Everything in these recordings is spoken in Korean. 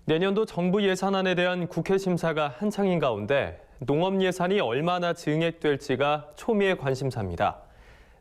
내년도 정부 예산안에 대한 국회 심사가 한창인 가운데 농업 예산이 얼마나 증액될지가 초미의 관심사입니다.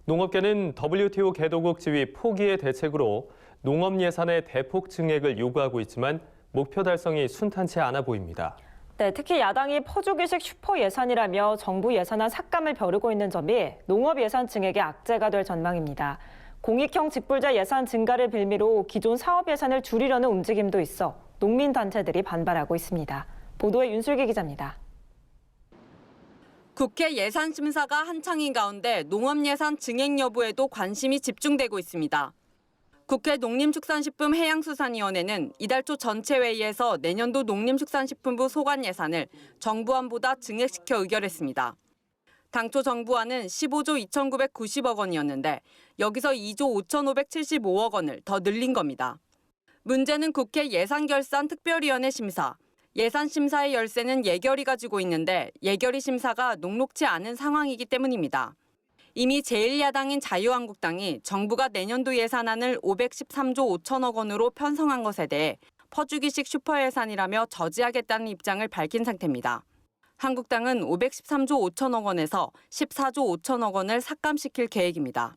농업계는 WTO 개도국 지위 포기의 대책으로 농업 예산의 대폭 증액을 요구하고 있지만 목표 달성이 순탄치 않아 보입니다. 네, 특히 야당이 퍼주기식 슈퍼 예산이라며 정부 예산안 삭감을 벼르고 있는 점이 농업 예산 증액의 악재가 될 전망입니다. 공익형 직불제 예산 증가를 빌미로 기존 사업 예산을 줄이려는 움직임도 있어 농민단체들이 반발하고 있습니다. 보도에 윤슬기 기자입니다. 국회 예산 심사가 한창인 가운데 농업 예산 증액 여부에도 관심이 집중되고 있습니다. 국회 농림축산식품해양수산위원회는 이달 초 전체 회의에서 내년도 농림축산식품부 소관 예산을 정부안보다 증액시켜 의결했습니다. 당초 정부안은 15조 2,990억 원이었는데 여기서 2조 5,575억 원을 더 늘린 겁니다. 문제는 국회 예산결산 특별위원회 심사. 예산 심사의 열쇠는 예결위가 쥐고 있는데 예결위 심사가 녹록지 않은 상황이기 때문입니다. 이미 제1야당인 자유한국당이 정부가 내년도 예산안을 513조 5천억 원으로 편성한 것에 대해 퍼주기식 슈퍼예산이라며 저지하겠다는 입장을 밝힌 상태입니다. 한국당은 513조 5천억 원에서 14조 5천억 원을 삭감시킬 계획입니다.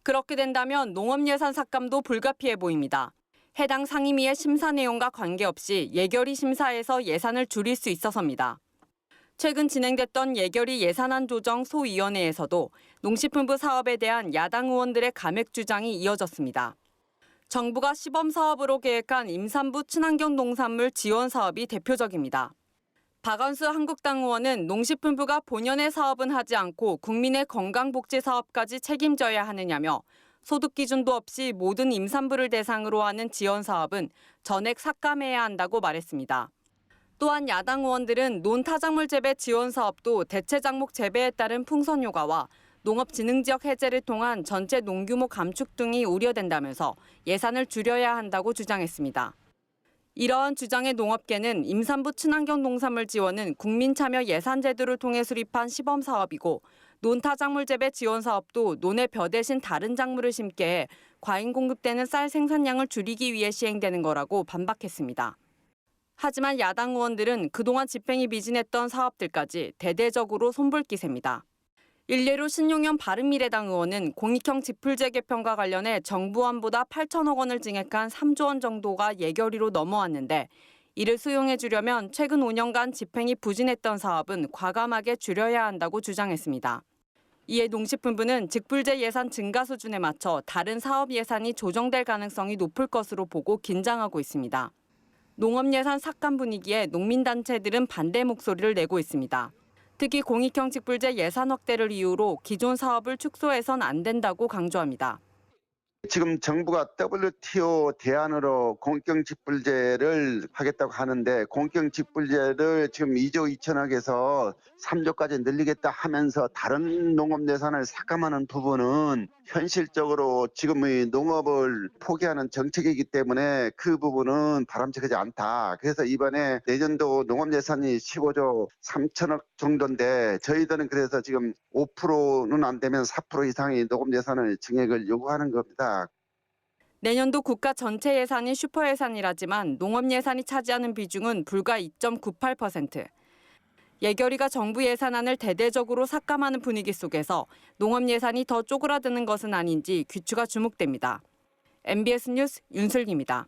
그렇게 된다면 농업 예산 삭감도 불가피해 보입니다. 해당 상임위의 심사 내용과 관계없이 예결위 심사에서 예산을 줄일 수 있어서입니다. 최근 진행됐던 예결위 예산안 조정 소위원회에서도 농식품부 사업에 대한 야당 의원들의 감액 주장이 이어졌습니다. 정부가 시범 사업으로 계획한 임산부 친환경 농산물 지원 사업이 대표적입니다. 박원수 한국당 의원은 농식품부가 본연의 사업은 하지 않고 국민의 건강복지 사업까지 책임져야 하느냐며 소득 기준도 없이 모든 임산부를 대상으로 하는 지원 사업은 전액 삭감해야 한다고 말했습니다. 또한 야당 의원들은 논타작물 재배 지원 사업도 대체 작목 재배에 따른 풍선 효과와 농업진흥지역 해제를 통한 전체 농규모 감축 등이 우려된다면서 예산을 줄여야 한다고 주장했습니다. 이러한 주장의 농업계는 임산부 친환경 농산물 지원은 국민참여 예산제도를 통해 수립한 시범 사업이고 논타작물 재배 지원 사업도 논의 벼 대신 다른 작물을 심게 해 과잉 공급되는 쌀 생산량을 줄이기 위해 시행되는 거라고 반박했습니다. 하지만 야당 의원들은 그동안 집행이 미진했던 사업들까지 대대적으로 손볼기세입니다. 일례로 신용현 바른미래당 의원은 공익형 직불제 개편과 관련해 정부안보다 8천억 원을 증액한 3조 원 정도가 예결위로 넘어왔는데 이를 수용해 주려면 최근 5년간 집행이 부진했던 사업은 과감하게 줄여야 한다고 주장했습니다. 이에 농식품부는 직불제 예산 증가 수준에 맞춰 다른 사업 예산이 조정될 가능성이 높을 것으로 보고 긴장하고 있습니다. 농업 예산 삭감 분위기에 농민단체들은 반대 목소리를 내고 있습니다. 특히 공익형 직불제 예산 확대를 이유로 기존 사업을 축소해선 안 된다고 강조합니다. 지금 정부가 WTO 대안으로 공익형 직불제를 하겠다고 하는데 공익형 직불제를 지금 2조 2천억에서 3조까지 늘리겠다 하면서 다른 농업 예산을 삭감하는 부분은 현실적으로 지금의 농업을 포기하는 정책이기 때문에 그 부분은 바람직하지 않다. 그래서 이번에 내년도 농업 예산이 15조 3천억 정도인데 저희들은 그래서 지금 5%는 안 되면 4% 이상의 농업 예산을 증액을 요구하는 겁니다. 내년도 국가 전체 예산이 슈퍼 예산이라지만 농업 예산이 차지하는 비중은 불과 2.98%. 예결위가 정부 예산안을 대대적으로 삭감하는 분위기 속에서 농업 예산이 더 쪼그라드는 것은 아닌지 귀추가 주목됩니다. MBS 뉴스 윤슬기입니다.